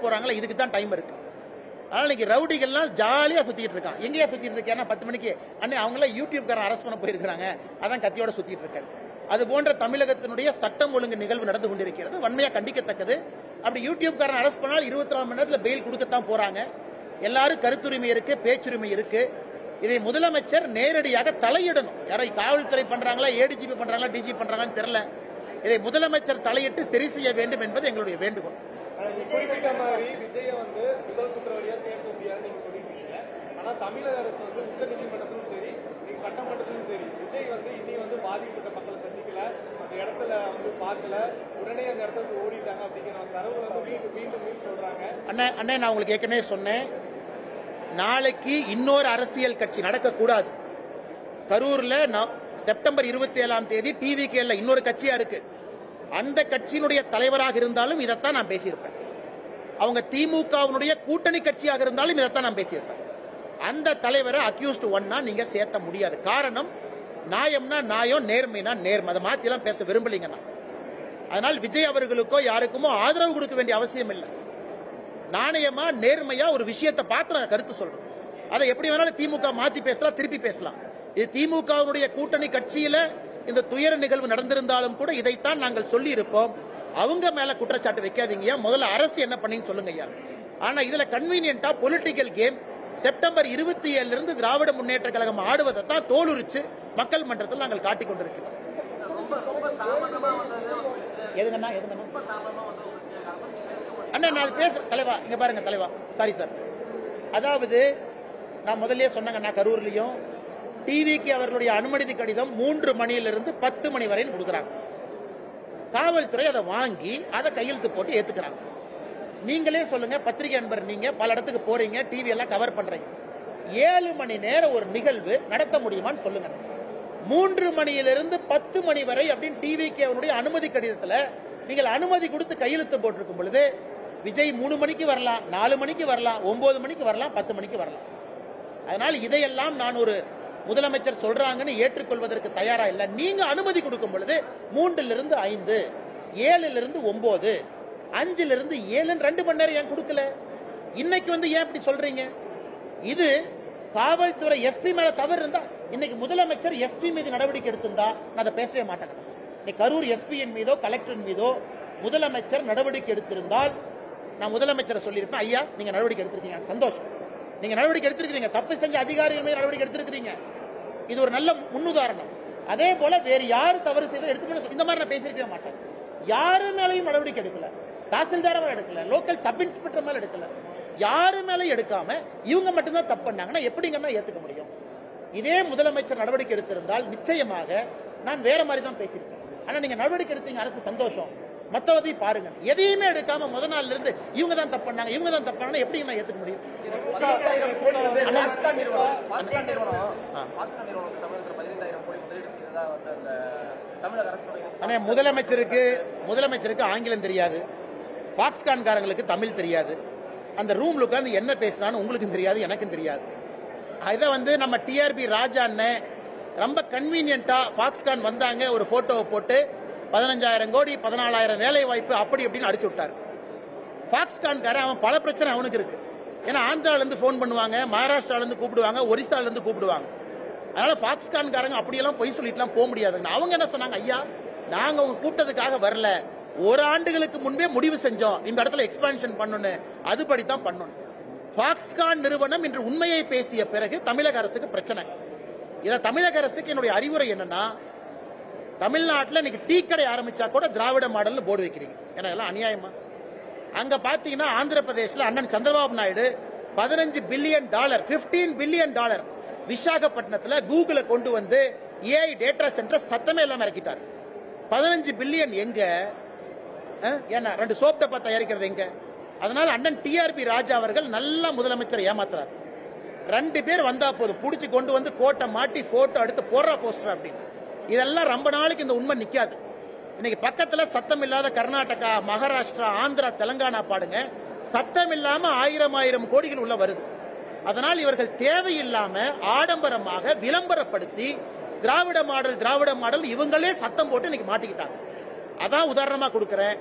போறாங்களா, இதுக்கு தான் டைம் இருக்கு. அதனால இன்னைக்கு ரவுடிகள்லாம் ஜாலியா சுத்திட்டு இருக்கான். எங்கேயா சுத்திட்டு இருக்கேன்னா 10 மணிக்கு அண்ணே அவங்களாம் யூடியூப்காரன் அரெஸ்ட் பண்ண போயிருக்காங்க, அதான் கத்தியோட சுத்திட்டு இருக்காரு. அது போன்ற தமிழகத்தினுடைய சட்டம் ஒழுங்கு நிகழ்வு நடந்து கொண்டிருக்கிறது, வன்மையா கண்டிக்கத்தக்கது. அப்படி யூடியூப்காரன் அரெஸ்ட் பண்ணால் 24 மணி நேரத்தில் பெயில் கொடுக்கத்தான் போறாங்க. எல்லாரும் கருத்துரிமை இருக்கு, பேச்சுரிமை இருக்கு. இதை முதலமைச்சர் நேரடியாக தலையிடணும். யாரோ காவல்துறை பண்றாங்களா, ஏடிஜிபி பண்றாங்களா, டிஜி பண்றாங்கன்னு தெரியல. இதை முதலமைச்சர் தலையிட்டு சரி செய்ய வேண்டும் என்பது எங்களுடைய வேண்டுகோள். குறிப்பிட்ட மாதிரி விஜய வந்து முதல் குற்றவாளியா சேர்க்க முடியாதுன்னு நீங்க சொல்லிருக்கீங்க. ஆனா தமிழக அரசு வந்து உச்சநீதிமன்றத்திலும் சரி, நீங்க சட்டமன்றத்திலும் சரி, விஜய் வந்து இன்னி வந்து பாதிக்கப்பட்ட மக்களை சந்திக்கல, அந்த இடத்துல வந்து பார்க்கல, உடனே அந்த இடத்துக்கு ஓடிட்டாங்க அப்படிங்கிற தரவு வந்து மீண்டும் சொல்றாங்க. அண்ணே நான் உங்களுக்கு ஏற்கனவே சொன்னேன், நாளைக்கு இன்னொரு அரசியல் கட்சி நடக்கக்கூடாது. கரூர்ல செப்டம்பர் 27ஆம் தேதி டிவிகேல இன்னொரு கட்சியா இருக்கு. அந்த கட்சியினுடைய தலைவராக இருந்தாலும் இதைத்தான் நான் பேசியிருப்பேன். அவங்க திமுகவினுடைய கூட்டணி கட்சியாக இருந்தாலும் இதைத்தான் நான் பேசியிருப்பேன். அந்த தலைவரை அக்யூஸ்ட் ஒன்னா நீங்க சேர்த்த முடியாது. காரணம், நியாயம்னா நியாயம், நேர்மைனா நேர்மை. அதை மாத்தி எல்லாம் பேச விரும்பலீங்கன்னா. அதனால் விஜய் அவர்களுக்கோ யாருக்குமோ ஆதரவு கொடுக்க வேண்டிய அவசியம் இல்லை. நாணயமா நேர்மையா ஒரு விஷயத்தை பார்த்து நான் கருத்து சொல்றேன். அதை எப்படி வேணாலும் திமுக மாத்தி பேசலாம், திருப்பி பேசலாம். இது திமுகவினுடைய கூட்டணி கட்சியில இந்த துயர நிகழ்வு நடந்திருந்தாலும் கூட இதைத்தான் நாங்கள் சொல்லி இருப்போம். அவங்க மேல குற்றச்சாட்டு வைக்காதீங்க, முதல்ல அரசு என்ன பண்ணீங்கன்னு சொல்லுங்க ஐயா. ஆனா இதுல கன்வீனியன்டா பொலிட்டிக்கல் கேம் செப்டம்பர் 27 இருந்து திராவிட முன்னேற்ற கழகம் ஆடுவதை தான் தோலுரிச்சு மக்கள் மன்றத்தில் நாங்கள் காட்டிக் கொண்டிருக்கிறோம். அண்ணா நான் பேசுறேன் தலைவா, இங்க பாருங்க தலைவா, சாரி சார். அதாவது நான் முதல்ல சொன்னாங்க, கரூர்லயும் டிவிக்கு அவர்களுடைய அனுமதி கடிதம் 3 மணியிலிருந்து 10 மணி வரை கொடுக்குறாங்க. காவல்துறை அதை வாங்கி அதை கையெழுத்து போட்டு ஏத்துக்கிறாங்க. நீங்களே சொல்லுங்க, பத்திரிகை நண்பர், நீங்க பல இடத்துக்கு போறீங்க, டிவி எல்லாம் கவர் பண்றீங்க. 7 மணி நேரம் ஒரு நிகழ்வு நடத்த முடியுமான்னு சொல்லுங்க. 3 மணியிலிருந்து 10 மணி வரை அப்படின்னு டிவிக்கு அவருடைய அனுமதி கடிதத்தில் நீங்கள் அனுமதி கொடுத்து கையெழுத்து போட்டிருக்கும் பொழுது விஜய் 3 மணிக்கு வரலாம், 4 மணிக்கு வரலாம், 9 மணிக்கு வரலாம், 10 மணிக்கு வரலாம். அதனால் இதையெல்லாம் நான் ஒரு முதலமைச்சர் சொல்றாங்கன்னு ஏற்றுக்கொள்வதற்கு தயாரா இல்ல. நீங்க அனுமதி கொடுக்கும் பொழுது 3லிருந்து 5, 7லிருந்து 9, 5லிருந்து 7 2 மணி நேரம் ஏன் கொடுக்கல? இன்னைக்கு வந்து ஏன் இப்படி சொல்றீங்க? இது காவல்துறை எஸ்பி மேல தவறு இருந்தா இன்னைக்கு முதலமைச்சர் எஸ்பி மீது நடவடிக்கை எடுத்திருந்தா நான் அதை பேசவே மாட்டேன். இன்னைக்கு கரூர் எஸ்பியின் மீதோ கலெக்டர் மீதோ முதலமைச்சர் நடவடிக்கை எடுத்திருந்தால் நான் முதலமைச்சரை சொல்லியிருப்பேன், ஐயா நீங்க நடவடிக்கை எடுத்திருக்கீங்க, சந்தோஷம், நீங்க நடவடிக்கை எடுத்திருக்கீங்க, தப்பு செஞ்ச அதிகாரிகள் மீது நடவடிக்கை எடுத்திருக்கீங்க. இது ஒரு நல்ல முன்னுதாரணம். அதே போல வேறு யாரு தவறு செய்த எடுத்துக்கணும், இந்த மாதிரி நான் பேசிருக்கவே மாட்டேன். யாரு மேலையும் நடவடிக்கை எடுக்கல, தாசில்தார எடுக்கல, லோக்கல் சப் இன்ஸ்பெக்டர் மேல எடுக்கல, யாரு மேலையும் எடுக்காம இவங்க மட்டும்தான் தப்பு பண்ணாங்கன்னா எப்படிங்கன்னா ஏத்துக்க முடியும்? இதே முதலமைச்சர் நடவடிக்கை எடுத்திருந்தால் நிச்சயமாக நான் வேற மாதிரி தான் பேசியிருக்கேன். ஆனா நீங்க நடவடிக்கை எடுத்தீங்க, அரசு சந்தோஷம். மத்தவதையும் பாருங்க, எதையுமே எடுக்காம முத நாள்ல இருந்து இவங்க தான் தப்பு பண்ணாங்க, இவங்க தான் தப்பு பண்ணாங்க, எப்படி நான் ஏத்துக்க முடியும்? முதலமைச்சருக்கு ஆங்கிலம் தெரியாது, பாக்ஸ்கான் காரங்களுக்கு தமிழ் தெரியாது, அந்த ரூம்ல உட்கார்ந்து என்ன பேசினான்னு உங்களுக்கும் தெரியாது, எனக்கும் தெரியாது. இதை வந்து நம்ம டிஆர்பி ராஜா அண்ணன் ரொம்ப கன்வீனியன்டா பாக்ஸ்கான் வந்தாங்க, ஒரு போட்டோவை போட்டு 15,000 கோடி 14,000 வேலை வாய்ப்பு அப்படி அப்படின்னு அடிச்சு விட்டாரு. பாக்ஸ்கான்காரன் அவன் பல பிரச்சனை அவனுக்கு இருக்கு. ஏன்னா ஆந்திரால இருந்து போன் பண்ணுவாங்க, மகாராஷ்டிரால இருந்து கூப்பிடுவாங்க, ஒரிசால இருந்து கூப்பிடுவாங்க. அதனால பாக்ஸ்கான்காரங்க அப்படியெல்லாம் பொய் சொல்லிட்டுலாம் போக முடியாதுங்க. அவங்க என்ன சொன்னாங்க, ஐயா நாங்க உங்க கூட்டத்துக்காக வரல, ஒரு ஆண்டுகளுக்கு முன்பே முடிவு செஞ்சோம் இந்த இடத்துல எக்ஸ்பான்ஷன் பண்ணணும், அதுபடித்தான் பண்ணணும். பாக்ஸ்கான் நிறுவனம் இன்று உண்மையை பேசிய பிறகு தமிழக அரசுக்கு பிரச்சனை. இத தமிழக அரசுக்கு என்னுடைய அறிவுரை என்னன்னா, தமிழ்நாட்டில் இன்னைக்கு டீ கடை ஆரம்பிச்சா கூட திராவிட மாடல் போர்டு வைக்கிறீங்க, ஏன்னா இதெல்லாம் அநியாயமா? அங்க பாத்தீங்கன்னா ஆந்திர பிரதேசல அண்ணன் சந்திரபாபு நாயுடு $15 பில்லியன் 15 பில்லியன் விசாகப்பட்டினத்துல கூகுளை கொண்டு வந்து ஏஐ டேட்டா சென்டர் சத்தமே இல்லாம இறக்கிட்டார். 15 பில்லியன் எங்க? ஏன்னா 2 சோப் டப்பா தயாரிக்கிறது எங்க? அதனால அண்ணன் டிஆர்பி ராஜா அவர்கள் நல்ல முதலமைச்சர் ஏமாத்துறார். 2 பேர் வந்தா போதும், புடிச்சு கொண்டு வந்து கோட்டை மாட்டி போட்டோ எடுத்து போடுற போஸ்டர் அப்படின்னு. இதெல்லாம் ரொம்ப நாளைக்கு இந்த உண்மை நிக்காது. இன்னைக்கு பக்கத்துல சத்தம் இல்லாத கர்நாடகா, மகாராஷ்டிரா, ஆந்திரா, தெலங்கானா பாடுங்க, சத்தம் இல்லாம 1000 கோடிகள் உள்ள வருது. அதனால் இவர்கள் தேவையில்லாம ஆடம்பரமாக விளம்பரப்படுத்தி திராவிட மாடல் இவங்களே சத்தம் போட்டு இன்னைக்கு மாட்டிக்கிட்டாங்க. அதான் உதாரணமா கொடுக்கிறேன்.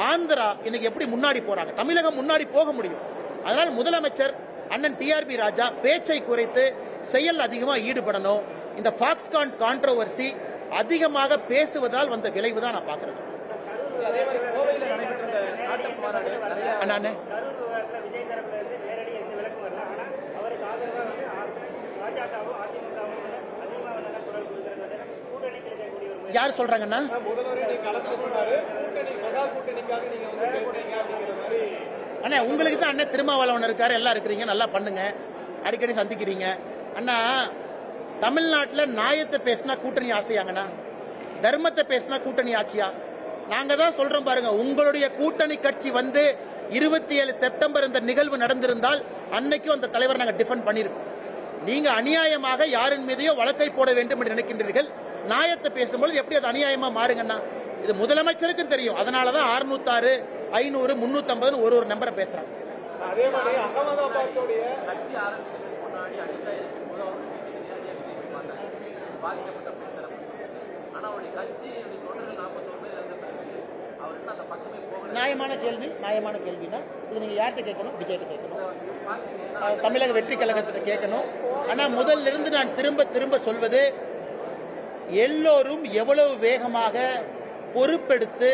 ஆந்திரா இன்னைக்கு எப்படி முன்னாடி போறாங்க, தமிழகம் முன்னாடி போக முடியும். அதனால் முதலமைச்சர் அண்ணன் டிஆர்பி ராஜா பேச்சை குறைத்து செயல் அதிகமாக ஈடுபடணும். இந்த ஃபாக்ஸ்கான் கான்ட்ரோவர்சி அதிகமாக பேசுவதால் வந்த விளைவு தான் நான் பார்க்கிறேன். அதே மாதிரி கோவையில் நடைபெற்ற இந்த ஸ்டார்ட் அப் மாநாடு நிறைய அண்ணா விஜய் தரப்புல இருந்து நேரடி எந்த விளக்கம் வரல. ஆனா அவருக்கு ஆதரவா பாஜகவும் அதிமுகவும் அதிகமாக குரல் கொடுக்கிறது கூட்டணிக்கு இருக்கக்கூடிய ஒரு யார் சொல்றாங்கன்னா முதல்வர் இன்னைக்கு களத்துல சொன்னாரு, கூட்டணி மெகா கூட்டணிக்காக நீங்க வந்து பேசுறீங்க அப்படிங்கிற மாதிரி. அண்ணா உங்களுக்கு தான் அண்ணன் திருமாவளவன் இருக்காரு, எல்லாம் இருக்கிறீங்க, நல்லா பண்ணுங்க, அடிக்கடி சந்திக்கிறீங்க. அண்ணா தமிழ்நாட்டில் நியாயத்தை பேசினா கூட்டணி ஆசையாங்கண்ணா, தர்மத்தை பேசினா கூட்டணி ஆட்சியா? நாங்க தான் சொல்றோம் பாருங்க, உங்களுடைய கூட்டணி கட்சி வந்து 27 செப்டம்பர் இந்த நிகழ்வு நடந்திருந்தால் அன்னைக்கும் அந்த தலைவர் நாங்க டிஃபெண்ட் பண்ணிருப்போம். நீங்க அநியாயமாக யாரின் மீதையோ வழக்கை போட வேண்டும் என்று நினைக்கின்றீர்கள். நியாயத்தை பேசும்போது எப்படி அது அநியாயமா மாறுங்கண்ணா? இது முதலமைச்சருக்கும் தெரியும். அதனாலதான் 606, 500, 350 ஒரு நம்பரை பேசுறாங்க. அதே மாதிரி அகமதாபாத்துடைய கட்சி ஆரம்பிக்கிறதுக்கு முன்னாடி அனிதா இருக்கும்போது அவர் நேரடியாக விஜய் பார்த்தாங்க, பாதிக்கப்பட்ட தரப்பு. ஆனா அவருடைய கட்சி தொண்டர்கள் 41 பேர் இருந்த பிறகு அவர் இன்னும் அந்த பக்கமே போகல. நியாயமான கேள்வினா இது நீங்க யார்கிட்ட கேட்கணும்? விஜய்கிட்ட கேட்கணும், பாத்தீங்கன்னா தமிழக வெற்றி கழகத்திட்ட கேட்கணும். ஆனா முதல்ல இருந்து நான் திரும்ப சொல்வது, எல்லோரும் எவ்வளவு வேகமாக பொறுப்பெடுத்து